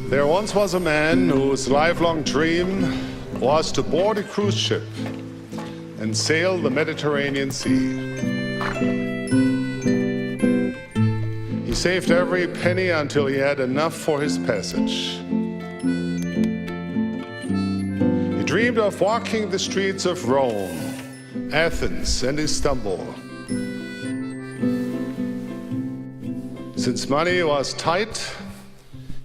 There once was a man whose lifelong dream was to board a cruise ship and sail the Mediterranean Sea. He saved every penny until he had enough for his passage. He dreamed of walking the streets of Rome, Athens, and Istanbul. Since money was tight,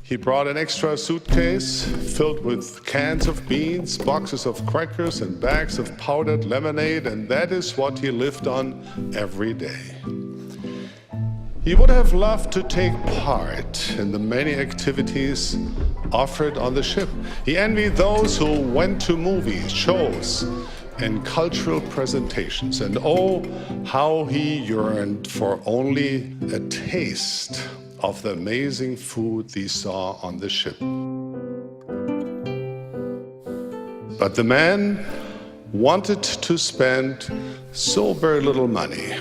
he brought an extra suitcase filled with cans of beans, boxes of crackers, and bags of powdered lemonade, and that is what he lived on every day. He would have loved to take part in the many activities offered on the ship. He envied those who went to movies, shows, and cultural presentations, and oh, how he yearned for only a taste of the amazing food he saw on the ship. But the man wanted to spend so very little money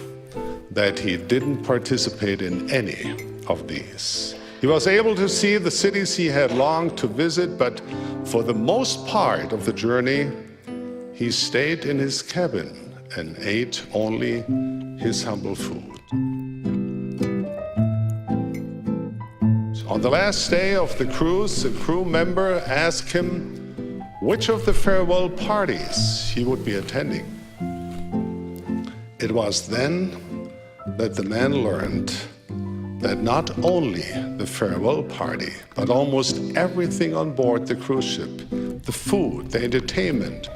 that he didn't participate in any of these. He was able to see the cities he had longed to visit, but for the most part of the journey, he stayed in his cabin and ate only his humble food. On the last day of the cruise, a crew member asked him which of the farewell parties he would be attending. It was then that the man learned that not only the farewell party, but almost everything on board the cruise ship, the food, the entertainment,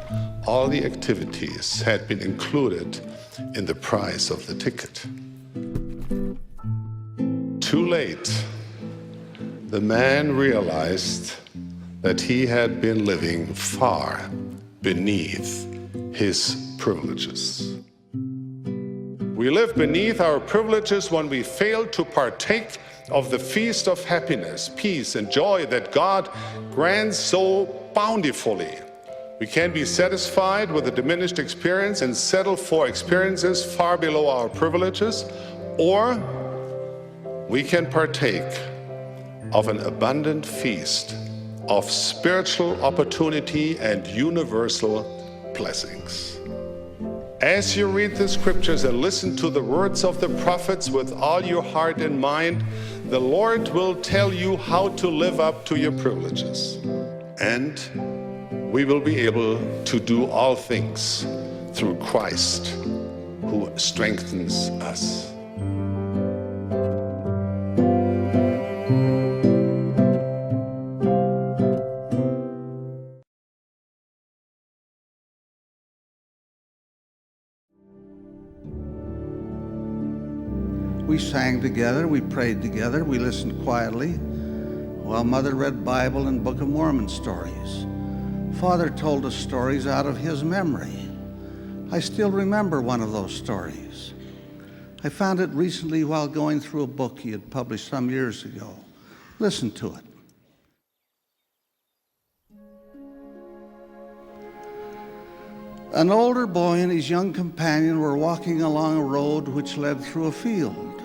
all the activities had been included in the price of the ticket. Too late, the man realized that he had been living far beneath his privileges. We live beneath our privileges when we fail to partake of the feast of happiness, peace, and joy that God grants so bountifully. We can be satisfied with a diminished experience and settle for experiences far below our privileges, or we can partake of an abundant feast of spiritual opportunity and universal blessings. As you read the scriptures and listen to the words of the prophets with all your heart and mind, the Lord will tell you how to live up to your privileges. And we will be able to do all things through Christ who strengthens us. We sang together, we prayed together, we listened quietly while Mother read Bible and Book of Mormon stories. Father told us stories out of his memory. I still remember one of those stories. I found it recently while going through a book he had published some years ago. Listen to it. An older boy and his young companion were walking along a road which led through a field.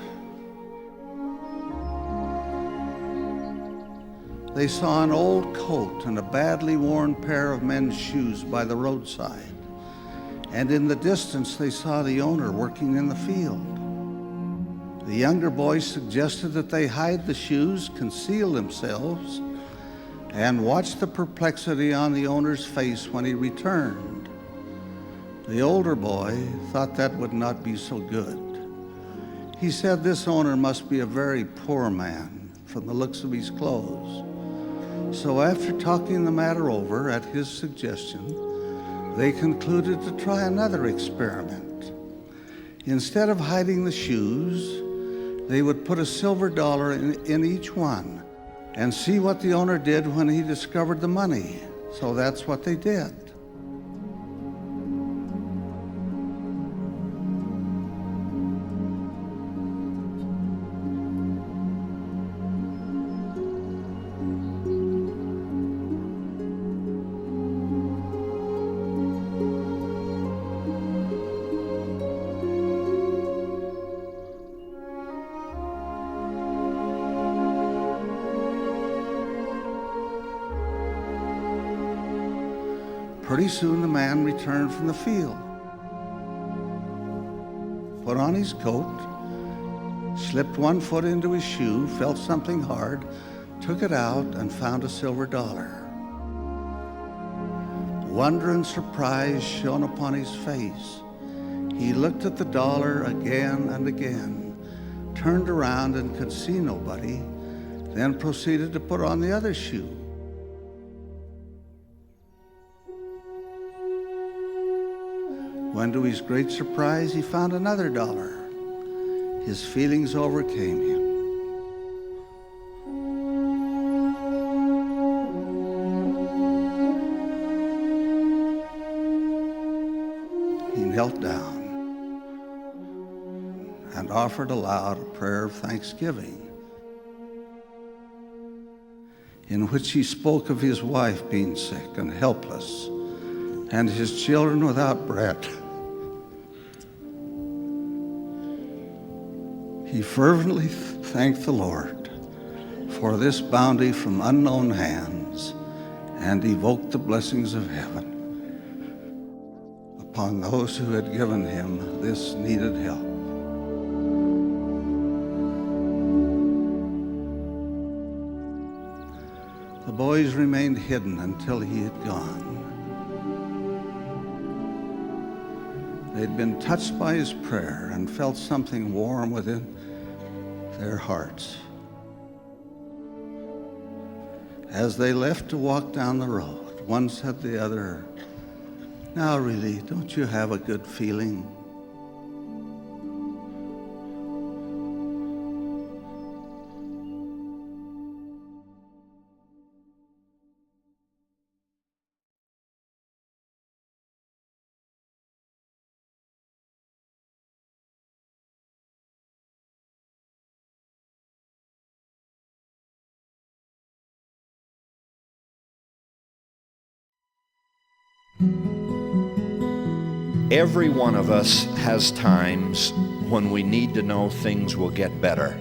They saw an old coat and a badly worn pair of men's shoes by the roadside, and in the distance they saw the owner working in the field. The younger boy suggested that they hide the shoes, conceal themselves, and watch the perplexity on the owner's face when he returned. The older boy thought that would not be so good. He said this owner must be a very poor man from the looks of his clothes. So after talking the matter over at his suggestion, they concluded to try another experiment. Instead of hiding the shoes, they would put a silver dollar in each one and see what the owner did when he discovered the money. So that's what they did. Pretty soon the man returned from the field, put on his coat, slipped one foot into his shoe, felt something hard, took it out, and found a silver dollar. Wonder and surprise shone upon his face. He looked at the dollar again and again, turned around and could see nobody, then proceeded to put on the other shoe. When to his great surprise, he found another dollar. His feelings overcame him. He knelt down and offered aloud a prayer of thanksgiving, in which he spoke of his wife being sick and helpless, and his children without bread. He fervently thanked the Lord for this bounty from unknown hands, and evoked the blessings of heaven upon those who had given him this needed help. The boys remained hidden until he had gone. They'd been touched by his prayer and felt something warm within their hearts. As they left to walk down the road, one said to the other, "Now really, don't you have a good feeling?" Every one of us has times when we need to know things will get better.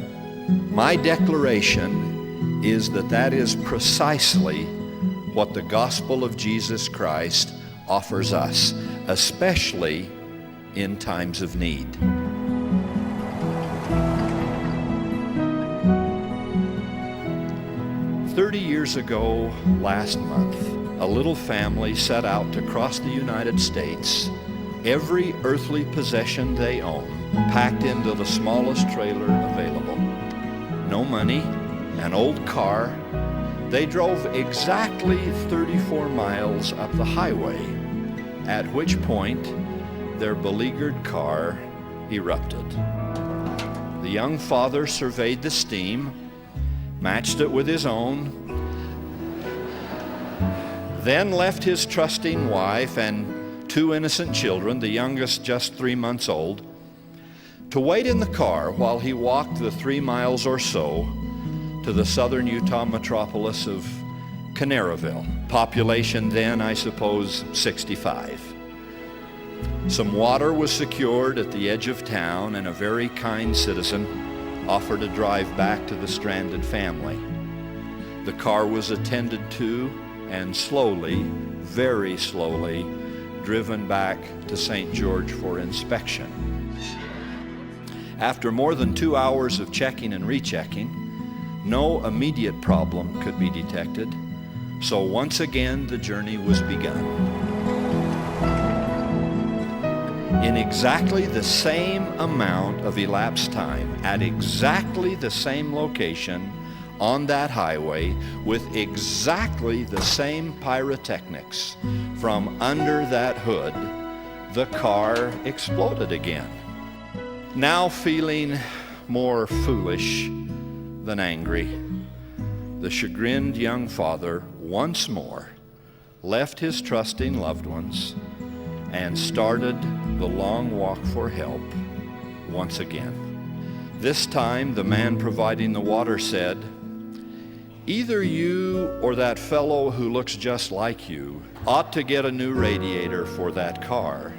My declaration is that is precisely what the gospel of Jesus Christ offers us, especially in times of need. "30 years ago, last month, a little family set out to cross the United States, every earthly possession they own packed into the smallest trailer available. No money, an old car. They drove exactly 34 miles up the highway, at which point their beleaguered car erupted. The young father surveyed the steam, matched it with his own, then left his trusting wife and 2 innocent children, the youngest just 3 months old, to wait in the car while he walked the 3 miles or so to the southern Utah metropolis of Canaryville. Population then, I suppose, 65. Some water was secured at the edge of town, and a very kind citizen offered a drive back to the stranded family. The car was attended to and slowly, very slowly, driven back to St. George for inspection. After more than 2 hours of checking and rechecking, no immediate problem could be detected, so once again the journey was begun. In exactly the same amount of elapsed time, at exactly the same location, on that highway, with exactly the same pyrotechnics, from under that hood, the car exploded again. Now feeling more foolish than angry, the chagrined young father once more left his trusting loved ones and started the long walk for help once again. This time, the man providing the water said, "Either you or that fellow who looks just like you ought to get a new radiator for that car."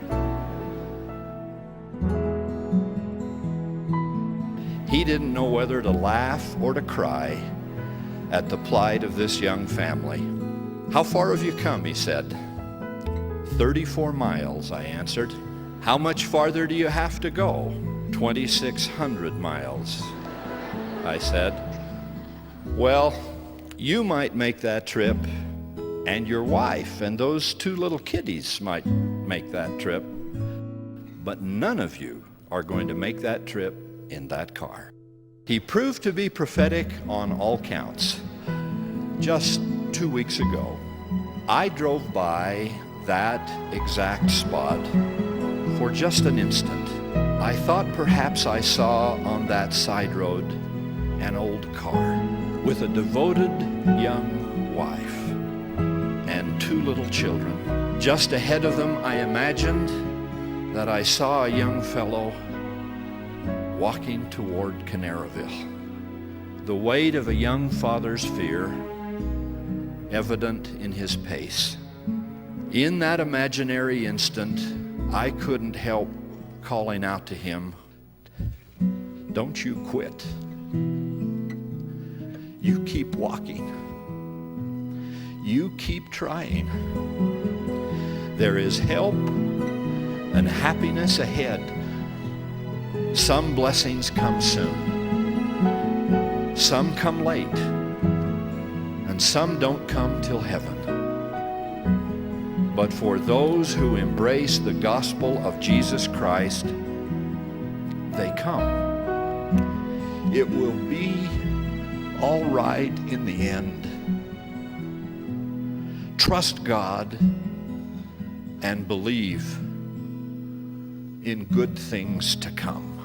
He didn't know whether to laugh or to cry at the plight of this young family. "How far have you come?" he said. 34 miles, I answered. How much farther do you have to go? 2,600 miles, I said. Well, you might make that trip, and your wife and those 2 little kiddies might make that trip, but none of you are going to make that trip in that car. He proved to be prophetic on all counts. Just 2 weeks ago, I drove by that exact spot for just an instant. I thought perhaps I saw on that side road an old car with a devoted young wife and 2 little children. Just ahead of them, I imagined that I saw a young fellow walking toward Canaryville. The weight of a young father's fear evident in his pace. In that imaginary instant, I couldn't help calling out to him, "Don't you quit. You keep walking. You keep trying. There is help and happiness ahead. Some blessings come soon. Some come late. And some don't come till heaven. But for those who embrace the gospel of Jesus Christ, they come. It will be all right in the end. Trust God and believe in good things to come."